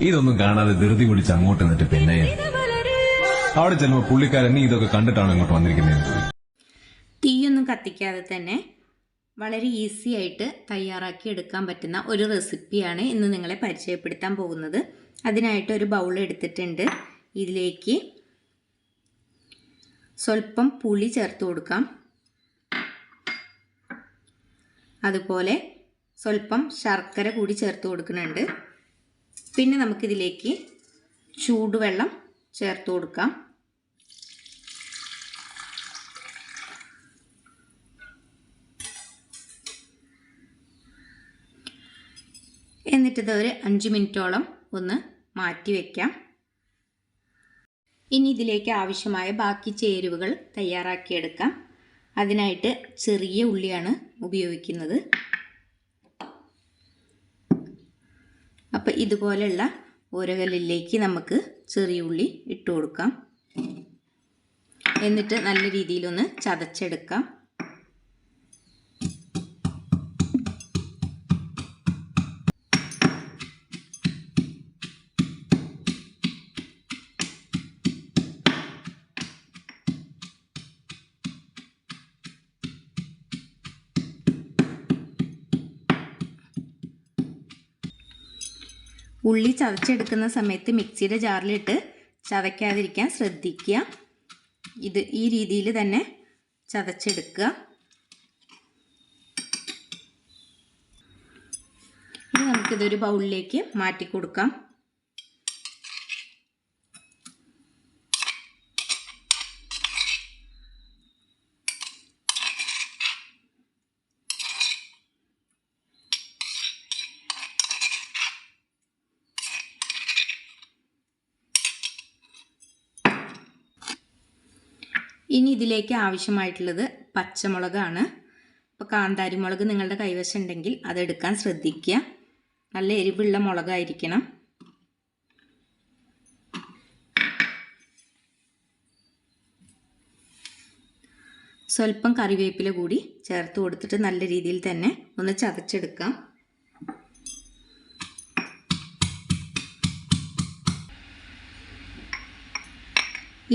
ഇതൊന്നും കാണാതെ ധൃതി പിടിച്ച് അങ്ങോട്ട് നിന്നിട്ട് പിന്നെ അവിടെ ചെല്ലുമ്പോൾ പുള്ളിക്കാരൻ നീ ഇതൊക്കെ കണ്ടിട്ടാണ് ഇങ്ങോട്ട് വന്നിരിക്കുന്നത്. തീയൊന്നും കത്തിക്കാതെ തന്നെ വളരെ ഈസി ആയിട്ട് തയ്യാറാക്കി എടുക്കാൻ പറ്റുന്ന ഒരു റെസിപ്പിയാണ് ഇന്ന് നിങ്ങളെ പരിചയപ്പെടുത്താൻ പോകുന്നത്. അതിനായിട്ട് ഒരു ബൗൾ എടുത്തിട്ടുണ്ട്. ഇതിലേക്ക് സ്വല്പം പുളി ചേർത്ത് കൊടുക്കാം. അതുപോലെ സ്വല്പം ശർക്കര കൂടി ചേർത്ത് കൊടുക്കുന്നുണ്ട്. പിന്നെ നമുക്കിതിലേക്ക് ചൂടുവെള്ളം ചേർത്ത് കൊടുക്കാം. എന്നിട്ടിത് ഒരു 5 മിനിറ്റോളം ഒന്ന് മാറ്റി വയ്ക്കാം. ഇനി ഇതിലേക്ക് ആവശ്യമായ ബാക്കി ചേരുവകൾ തയ്യാറാക്കിയെടുക്കാം. അതിനായിട്ട് ചെറിയ ഉള്ളിയാണ് ഉപയോഗിക്കുന്നത്. അപ്പോൾ ഇതുപോലെയുള്ള ഉരകല്ലിലേക്ക് നമുക്ക് ചെറിയ ഉള്ളി ഇട്ട് കൊടുക്കാം. എന്നിട്ട് നല്ല രീതിയിലൊന്ന് ചതച്ചെടുക്കാം. ഉള്ളി ചതച്ചെടുക്കുന്ന സമയത്ത് മിക്സിയുടെ ജാറിലിട്ട് ചതയ്ക്കാതിരിക്കാൻ ശ്രദ്ധിക്കുക. ഈ രീതിയിൽ തന്നെ ചതച്ചെടുക്കുക. ഇനി നമുക്കിതൊരു ബൗളിലേക്ക് മാറ്റി കൊടുക്കാം. ഇനി ഇതിലേക്ക് ആവശ്യമായിട്ടുള്ളത് പച്ചമുളകാണ്. ഇപ്പോൾ കാന്താരി മുളക് നിങ്ങളുടെ കൈവശം ഉണ്ടെങ്കിൽ അതെടുക്കാൻ ശ്രദ്ധിക്കുക. നല്ല എരിവുള്ള മുളകായിരിക്കണം. സ്വല്പം കറിവേപ്പില കൂടി ചേർത്ത് കൊടുത്തിട്ട് നല്ല രീതിയിൽ തന്നെ ഒന്ന് ചതച്ചെടുക്കാം.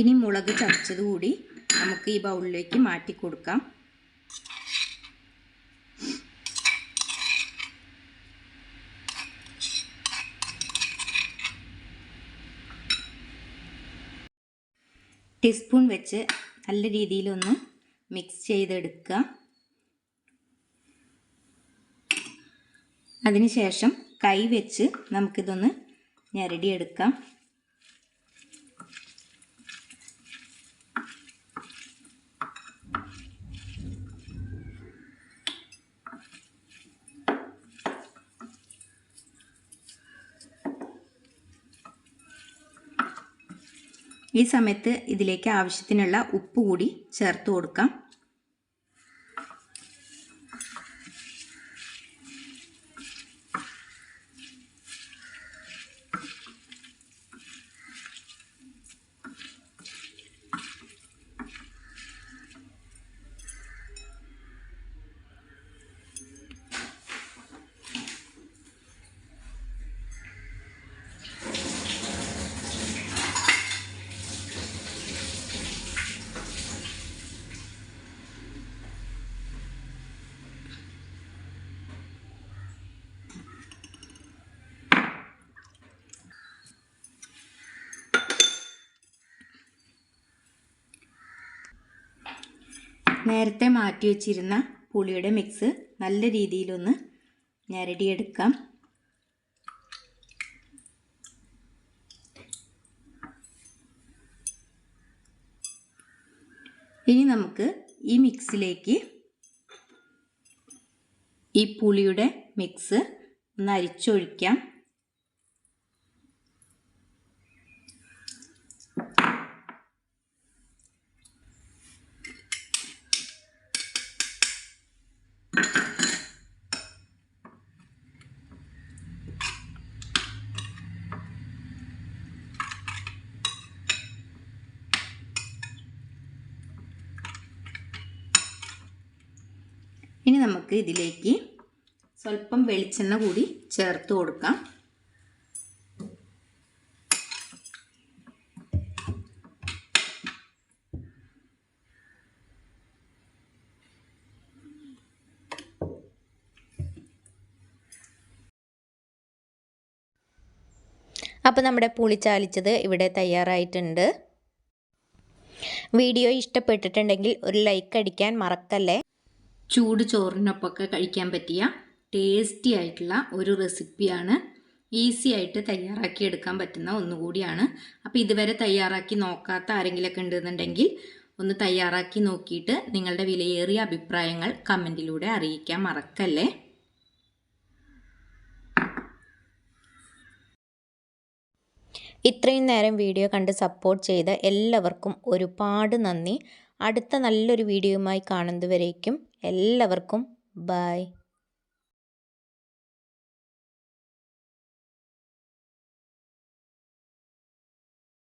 ഇനി മുളക് ചതച്ചത് കൂടി നമുക്ക് ഈ ബൗളിലേക്ക് മാറ്റി കൊടുക്കാം. ടീസ്പൂൺ വെച്ച് നല്ല രീതിയിലൊന്ന് മിക്സ് ചെയ്തെടുക്കുക. അതിനുശേഷം കൈ വെച്ച് നമുക്കിതൊന്ന് ഞെരടിയെടുക്കാം. ഈ സമയത്ത് ഇതിലേക്ക് ആവശ്യത്തിനുള്ള ഉപ്പ് കൂടി ചേർത്ത് കൊടുക്കാം. നേരത്തെ മാറ്റി വച്ചിരുന്ന പുളിയുടെ മിക്സ് നല്ല രീതിയിലൊന്ന് ഞെരടിയെടുക്കാം. ഇനി നമുക്ക് ഈ മിക്സിലേക്ക് ഈ പുളിയുടെ മിക്സ് ഒന്ന് അരിച്ചൊഴിക്കാം. ഇനി നമുക്ക് ഇതിലേക്ക് സ്വല്പം വെളിച്ചെണ്ണ കൂടി ചേർത്ത് കൊടുക്കാം. അപ്പോൾ നമ്മുടെ പുളിച്ചാലിച്ചത് ഇവിടെ തയ്യാറായിട്ടുണ്ട്. വീഡിയോ ഇഷ്ടപ്പെട്ടിട്ടുണ്ടെങ്കിൽ ഒരു ലൈക്ക് അടിക്കാൻ മറക്കല്ലേ. ചൂട് ചോറിനൊപ്പമൊക്കെ കഴിക്കാൻ പറ്റിയ ടേസ്റ്റി ആയിട്ടുള്ള ഒരു റെസിപ്പിയാണ്. ഈസി ആയിട്ട് തയ്യാറാക്കി എടുക്കാൻ പറ്റുന്ന ഒന്നുകൂടിയാണ്. അപ്പോൾ ഇതുവരെ തയ്യാറാക്കി നോക്കാത്ത ആരെങ്കിലുമൊക്കെ ഉണ്ടെന്നുണ്ടെങ്കിൽ ഒന്ന് തയ്യാറാക്കി നോക്കിയിട്ട് നിങ്ങളുടെ വിലയേറിയ അഭിപ്രായങ്ങൾ കമൻറ്റിലൂടെ അറിയിക്കാൻ മറക്കല്ലേ. ഇത്രയും നേരം വീഡിയോ കണ്ട് സപ്പോർട്ട് ചെയ്ത എല്ലാവർക്കും ഒരുപാട് നന്ദി. അടുത്ത നല്ലൊരു വീഡിയോയുമായി കാണുന്നതുവരേക്കും എല്ലാവർക്കും ബൈ.